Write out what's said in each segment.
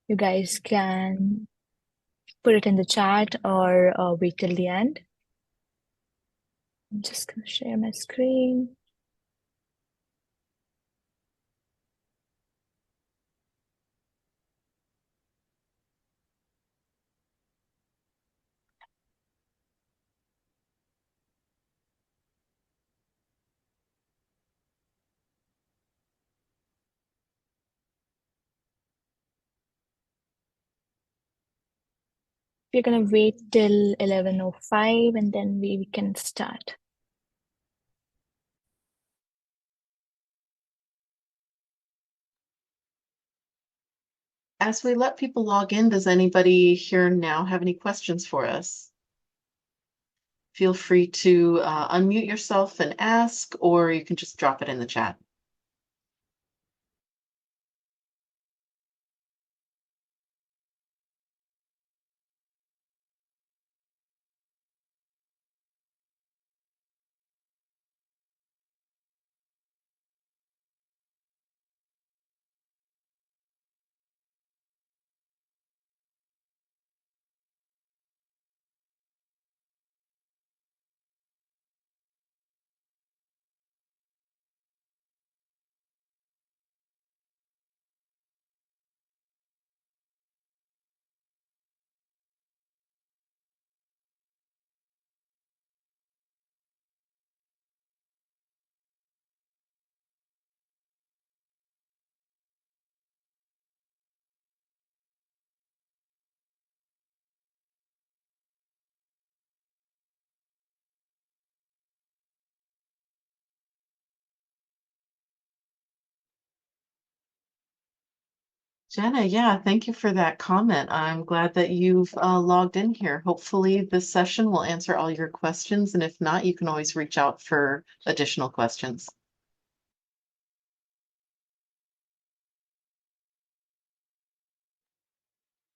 You guys can put it in the chat or wait till the end. I'm just gonna share my screen. We're gonna wait till 11:05 and then we can start. As we let people log in, does anybody here now have any questions for us? Feel free to unmute yourself and ask, or you can just drop it in the chat. Jenna, yeah, thank you for that comment. I'm glad that you've logged in here. Hopefully, this session will answer all your questions, and if not, you can always reach out for additional questions.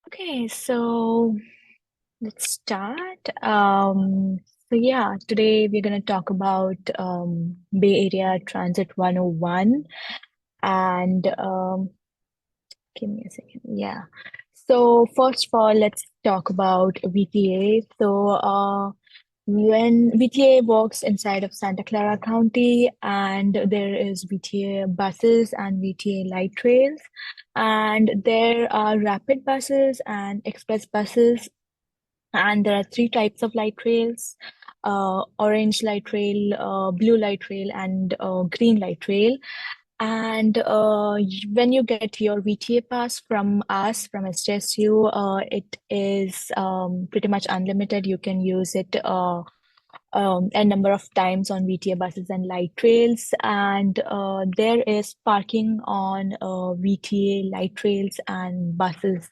Okay, so let's start. Today we're gonna talk about Bay Area Transit 101 and give me a second. Yeah. So first of all, let's talk about VTA. When VTA works inside of Santa Clara County, and there is VTA buses and VTA light rails, and there are rapid buses and express buses, and there are three types of light rails: orange light rail, blue light rail, and green light rail. And when you get your VTA pass from us, from STSU, it is pretty much unlimited. You can use it a number of times on VTA buses and light rails. And there is parking on VTA light rails and buses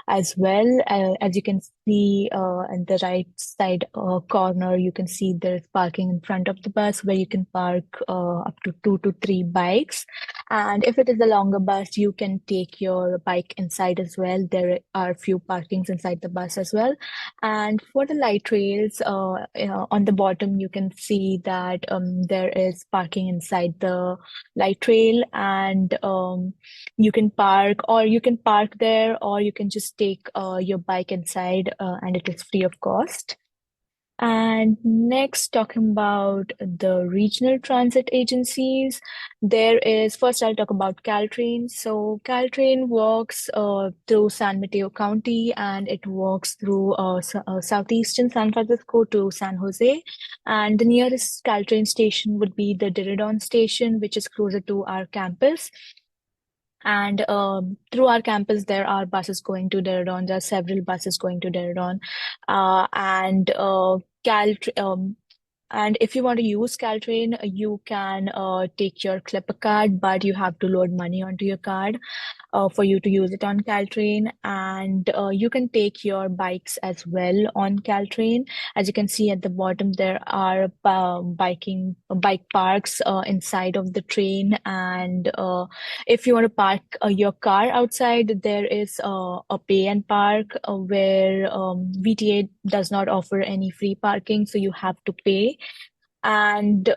as well. As you can see in the right side corner, you can see there is parking in front of the bus where you can park up to 2 to 3 bikes. And if it is a longer bus, you can take your bike inside as well. There are few parkings inside the bus as well. And for the light rails, on the bottom, you can see that there is parking inside the light rail, and you can park there, or you can just take your bike inside, and it is free of cost. And next, talking about the regional transit agencies, first I'll talk about Caltrain. So Caltrain works through San Mateo County, and it works through southeastern San Francisco to San Jose. And the nearest Caltrain station would be the Diridon station, which is closer to our campus. And through our campus, there are buses going to Diridon. There are several buses going to Diridon. And Cal, and if you want to use Caltrain, you can take your Clipper card, but you have to load money onto your card for you to use it on Caltrain. And you can take your bikes as well on Caltrain. As you can see at the bottom, there are bike parks inside of the train. And if you want to park your car outside, there is a pay and park where VTA does not offer any free parking, so you have to pay. And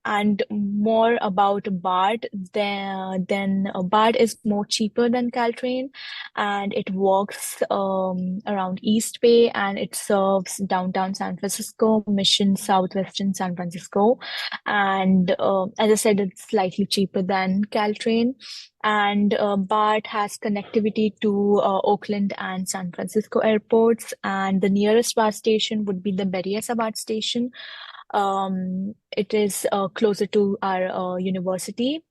and more about BART, then BART is more cheaper than Caltrain, and it works around East Bay, and it serves downtown San Francisco, Mission, southwestern San Francisco. And as I said, it's slightly cheaper than Caltrain. And BART has connectivity to Oakland and San Francisco airports, and the nearest BART station would be the Berryessa BART station. It is closer to our university.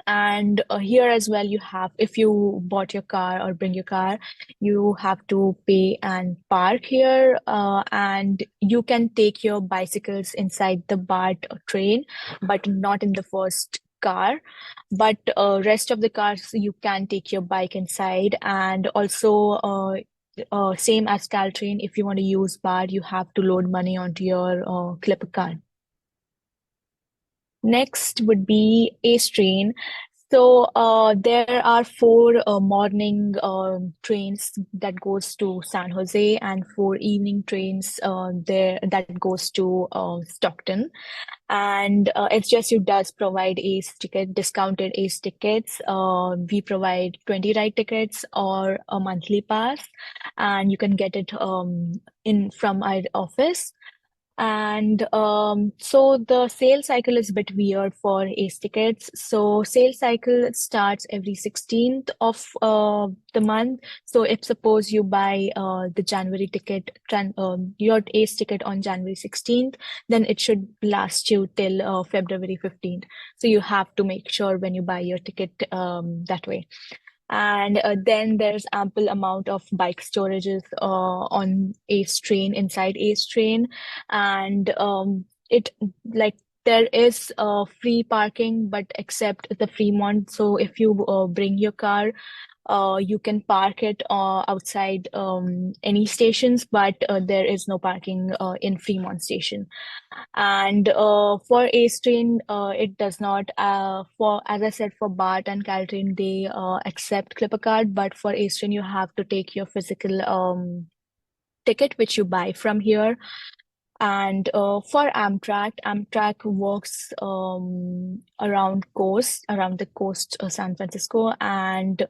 And here as well, you have, if you bought your car or bring your car, you have to pay and park here. And you can take your bicycles inside the BART train, but not in the first car. But rest of the cars, you can take your bike inside. And also, same as Caltrain, if you want to use BART, you have to load money onto your Clipper card. Next would be Ace Train. So there are four morning trains that goes to San Jose, and four evening trains there that goes to Stockton. And SJSU does provide ACE ticket, discounted ACE tickets. We provide 20 ride tickets or a monthly pass, and you can get it in from our office. And so the sales cycle is a bit weird for ACE tickets. So sales cycle starts every 16th of the month. So if suppose you buy the January ticket, your ACE ticket on January 16th, then it should last you till February 15th. So you have to make sure when you buy your ticket that way. And then there's ample amount of bike storages on Ace Train, inside Ace Train. And it like there is free parking, but except the Fremont. So if you bring your car, you can park it outside any stations, but there is no parking in Fremont Station. And for Ace Train, it does not. For as I said, for BART and Caltrain, they accept Clipper card, but for Ace Train, you have to take your physical ticket, which you buy from here. And for Amtrak works around the coast of San Francisco, and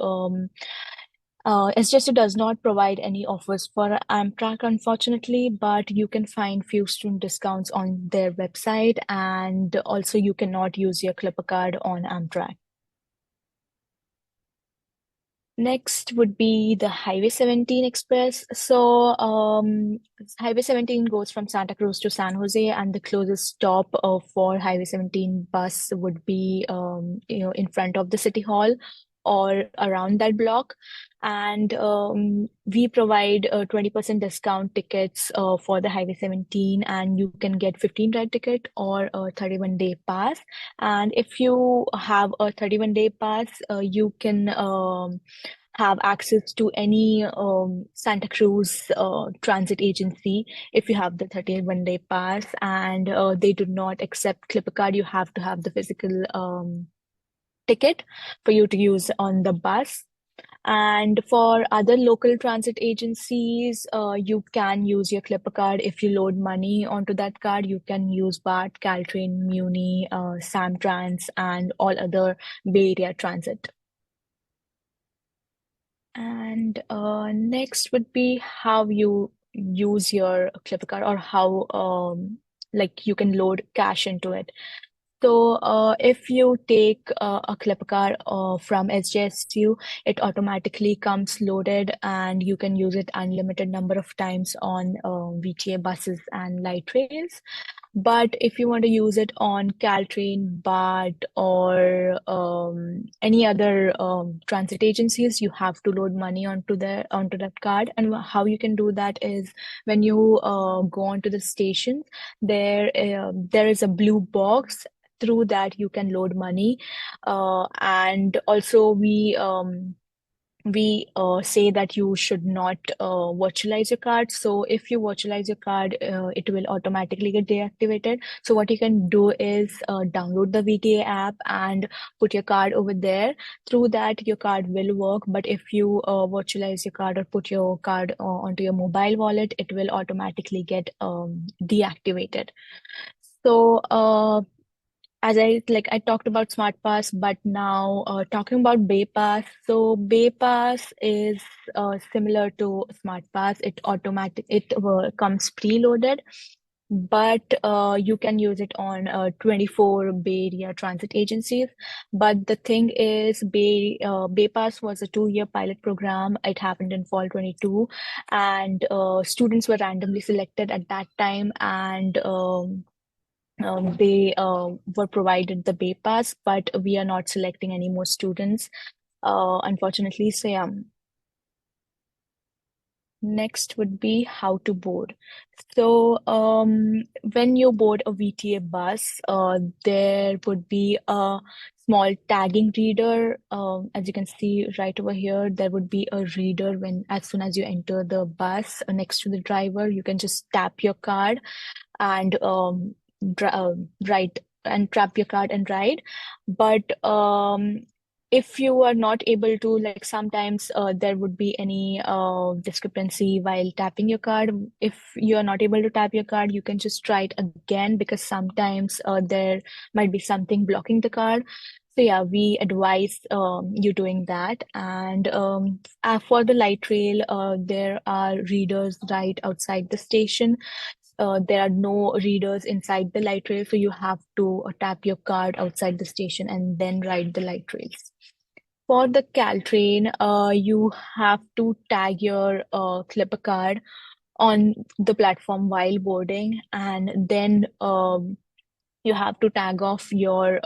SJSU does not provide any offers for Amtrak, unfortunately, but you can find few student discounts on their website, and also you cannot use your Clipper card on Amtrak. Next would be the Highway 17 Express. So, Highway 17 goes from Santa Cruz to San Jose, and the closest stop for Highway 17 bus would be, in front of the City Hall or around that block. And we provide 20% discount tickets for the Highway 17, and you can get 15 ride ticket or a 31-day pass. And if you have a 31-day pass, you can have access to any Santa Cruz transit agency if you have the 31-day pass, and they do not accept Clipper card. You have to have the physical ticket for you to use on the bus. And for other local transit agencies, you can use your Clipper card. If you load money onto that card, you can use BART, Caltrain, Muni, Samtrans, and all other Bay Area transit. And next would be how you use your Clipper card, or how like you can load cash into it. So if you take a Clipper card from SJSU, it automatically comes loaded, and you can use it unlimited number of times on VTA buses and light rails. But if you want to use it on Caltrain, BART, or any other transit agencies, you have to load money onto that card. And how you can do that is when you go onto the station, there is a blue box. Through that, you can load money, and also we say that you should not virtualize your card. So if you virtualize your card, it will automatically get deactivated. So what you can do is download the VTA app and put your card over there. Through that, your card will work. But if you virtualize your card or put your card onto your mobile wallet, it will automatically get deactivated. So as I talked about Smart Pass, but now talking about Bay Pass. So Bay Pass is similar to Smart Pass. It comes preloaded, but you can use it on 24 Bay Area transit agencies. But the thing is, Bay Pass was a 2-year pilot program. It happened in fall 22, and students were randomly selected at that time, and they were provided the Bay Pass, but we are not selecting any more students, unfortunately. So yeah, next would be how to board. So when you board a VTA bus, there would be a small tagging reader. As you can see right over here, there would be a reader when as soon as you enter the bus next to the driver, you can just tap your card and ride and trap your card and ride. But if you are not able to, like sometimes there would be any discrepancy while tapping your card. If you are not able to tap your card, you can just try it again because sometimes there might be something blocking the card. So yeah, we advise you doing that. And for the light rail, there are readers right outside the station. There are no readers inside the light rail, so you have to tap your card outside the station and then ride the light rails. For the Caltrain, you have to tag your Clipper card on the platform while boarding, and then you have to tag off your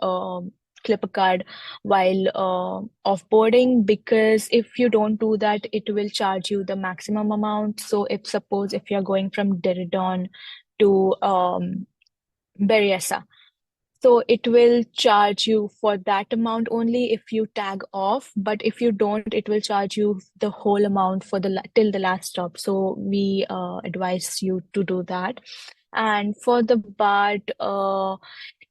Clipper card while offboarding, because if you don't do that, it will charge you the maximum amount. So if you're going from Diridon to Berryessa, so it will charge you for that amount only if you tag off, but if you don't, it will charge you the whole amount for till the last stop. So we advise you to do that. And for the BART,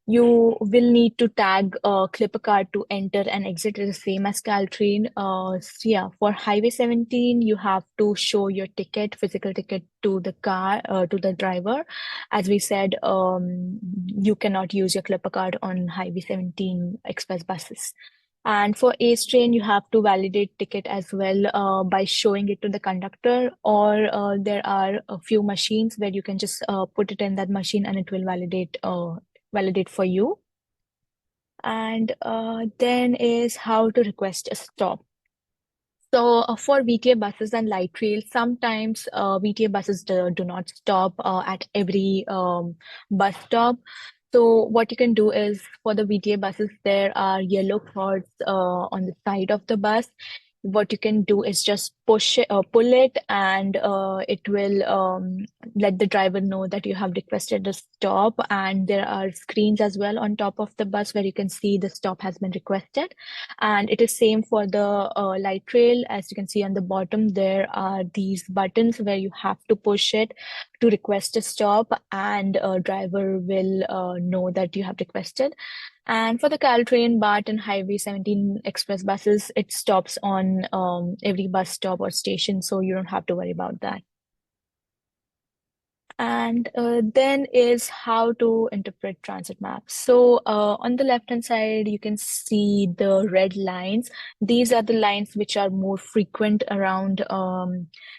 you will need to tag clip a card to enter and exit. Is the same as Caltrain. So yeah, for Highway 17, you have to show your ticket, physical ticket to the to the driver. As we said, you cannot use your Clipper card on Highway 17 express buses. And for Ace Train, you have to validate ticket as well by showing it to the conductor, or there are a few machines where you can just put it in that machine and it will validate for you. And then is how to request a stop. So for VTA buses and light rail, sometimes VTA buses do not stop at every bus stop. So what you can do is for the VTA buses, there are yellow cords on the side of the bus. What you can do is just pull it, and it will let the driver know that you have requested a stop. And there are screens as well on top of the bus where you can see the stop has been requested. And it is same for the light rail. As you can see on the bottom, there are these buttons where you have to push it to request a stop, and a driver will know that you have requested. And for the Caltrain, BART, and Highway 17 express buses, it stops on every bus stop or station, so you don't have to worry about that. And then is how to interpret transit maps. So on the left-hand side, you can see the red lines. These are the lines which are more frequent around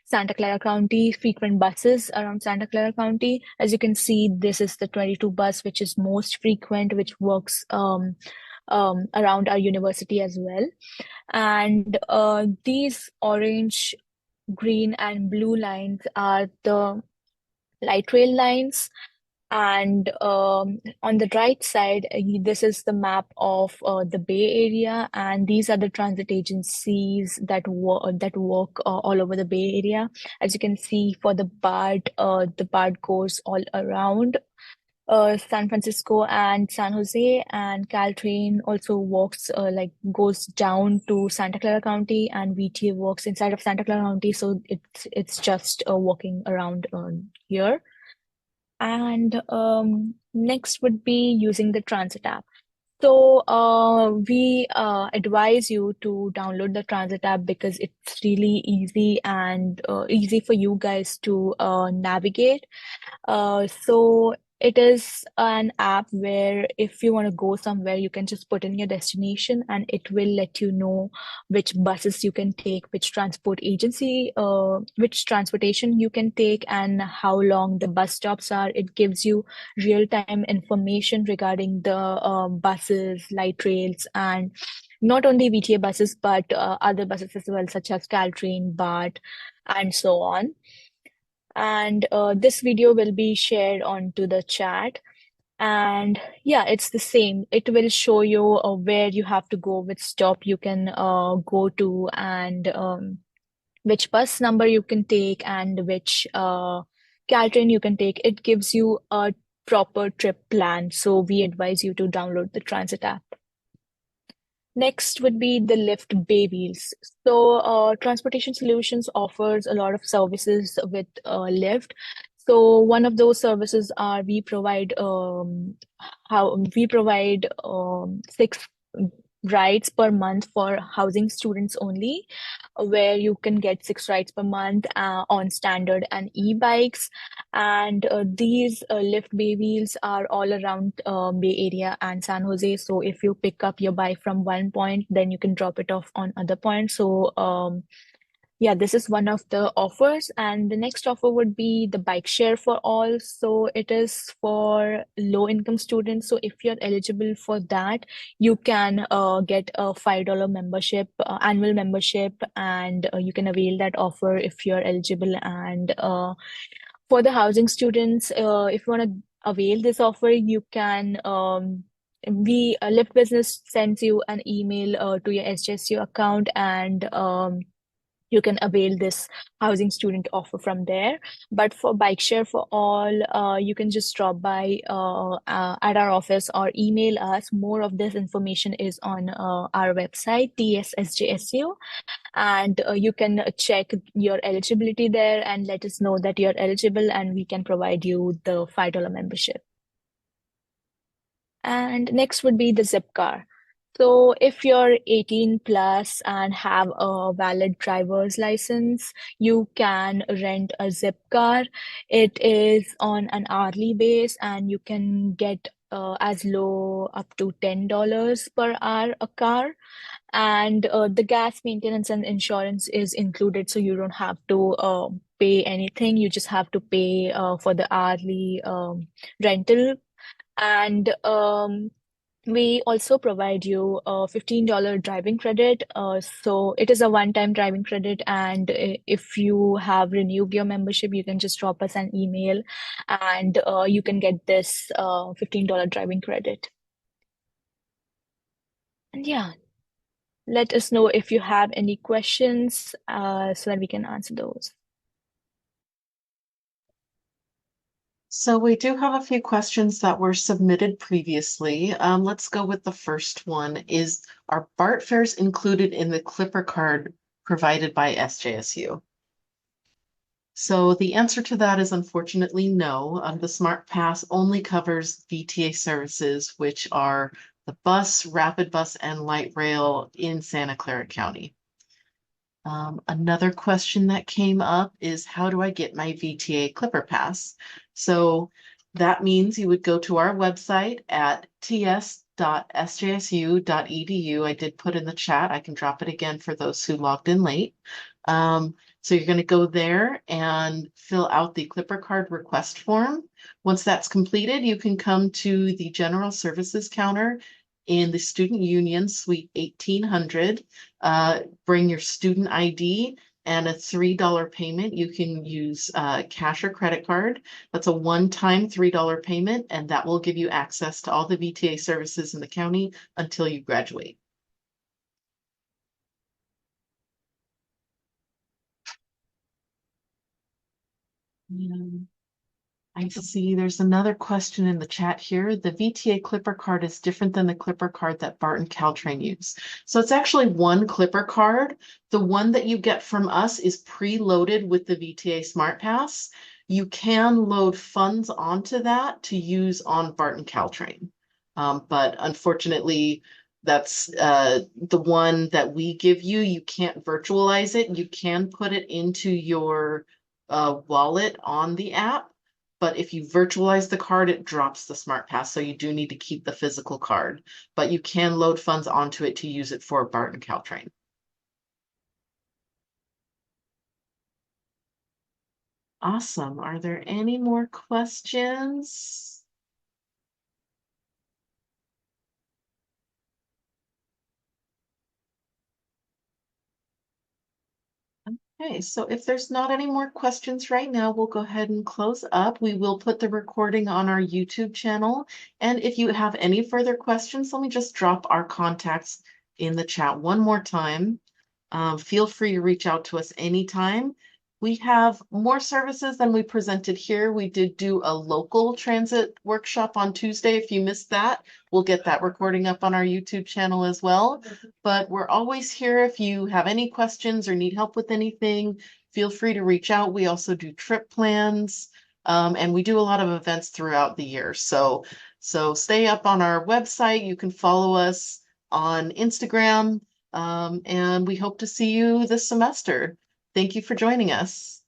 Santa Clara County, frequent buses around Santa Clara County. As you can see, this is the 22 bus, which is most frequent, which works around our university as well. And these orange, green, and blue lines are the light rail lines. And on the right side, this is the map of the Bay Area, and these are the transit agencies that work all over the Bay Area. As you can see, for the BART goes all around San Francisco and San Jose, and Caltrain also walks goes down to Santa Clara County, and VTA works inside of Santa Clara County. So it's just walking around here. And next would be using the Transit app. So we advise you to download the Transit app because it's really easy and easy for you guys to navigate. So it is an app where if you want to go somewhere, you can just put in your destination and it will let you know which buses you can take, which transportation you can take, and how long the bus stops are. It gives you real-time information regarding the buses, light rails, and not only VTA buses, but other buses as well, such as Caltrain, BART, and so on. And this video will be shared onto the chat. And yeah, it's the same. It will show you where you have to go, which stop you can go to, and which bus number you can take, and which Caltrain you can take. It gives you a proper trip plan. So we advise you to download the transit app. Next would be the Lyft Bay Wheels. So, Transportation Solutions offers a lot of services with Lyft. So, one of those services are we provide six rides per month for housing students only, where you can get six rides per month on standard and e-bikes. And these Lyft Bay Wheels are all around Bay Area and San Jose. So if you pick up your bike from one point, then you can drop it off on other points. So yeah, this is one of the offers. And the next offer would be the bike share for all. So it is for low income students. So if you're eligible for that, you can get a $5 membership, annual membership, and you can avail that offer if you're eligible. And for the housing students, if you want to avail this offer, you can Lyft Business sends you an email to your SJSU account, and you can avail this housing student offer from there. But for bike share for all, you can just drop by at our office or email us. More of this information is on our website, TSSJSU, and you can check your eligibility there and let us know that you're eligible, and we can provide you the $5 membership. And next would be the Zip car. So if you're 18 plus and have a valid driver's license, you can rent a Zip car. It is on an hourly base, and you can get as low up to $10 per hour a car. And the gas maintenance and insurance is included, so you don't have to pay anything. You just have to pay for the hourly rental. And we also provide you a $15 driving credit. So it is a one-time driving credit, and if you have renewed your membership, you can just drop us an email, and you can get this $15 driving credit. And yeah, let us know if you have any questions so that we can answer those. So we do have a few questions that were submitted previously. Let's go with the first one. Are BART fares included in the Clipper card provided by SJSU? So the answer to that is unfortunately no. The Smart Pass only covers VTA services, which are the bus, rapid bus, and light rail in Santa Clara County. Another question that came up is, how do I get my VTA Clipper Pass? So that means you would go to our website at ts.sjsu.edu. I did put in the chat. I can drop it again for those who logged in late. So you're going to go there and fill out the Clipper card request form. Once that's completed, you can come to the General Services counter in the Student Union Suite 1800. Bring your student ID and a $3 payment. You can use cash or credit card. That's a one-time $3 payment, and that will give you access to all the VTA services in the county until you graduate. Yeah. I see there's another question in the chat here. The VTA Clipper card is different than the Clipper card that BART and Caltrain use. So it's actually one Clipper card. The one that you get from us is preloaded with the VTA Smart Pass. You can load funds onto that to use on BART and Caltrain. But unfortunately, that's the one that we give you. You can't virtualize it. You can put it into your wallet on the app, but if you virtualize the card, it drops the smart pass. So you do need to keep the physical card, but you can load funds onto it to use it for BART and Caltrain. Awesome. Are there any more questions? Okay, so if there's not any more questions right now, we'll go ahead and close up. We will put the recording on our YouTube channel. And if you have any further questions, let me just drop our contacts in the chat one more time. Feel free to reach out to us anytime. We have more services than we presented here. We did do a local transit workshop on Tuesday. If you missed that, we'll get that recording up on our YouTube channel as well. But we're always here if you have any questions or need help with anything, feel free to reach out. We also do trip plans, and we do a lot of events throughout the year. So stay up on our website. You can follow us on Instagram, and we hope to see you this semester. Thank you for joining us.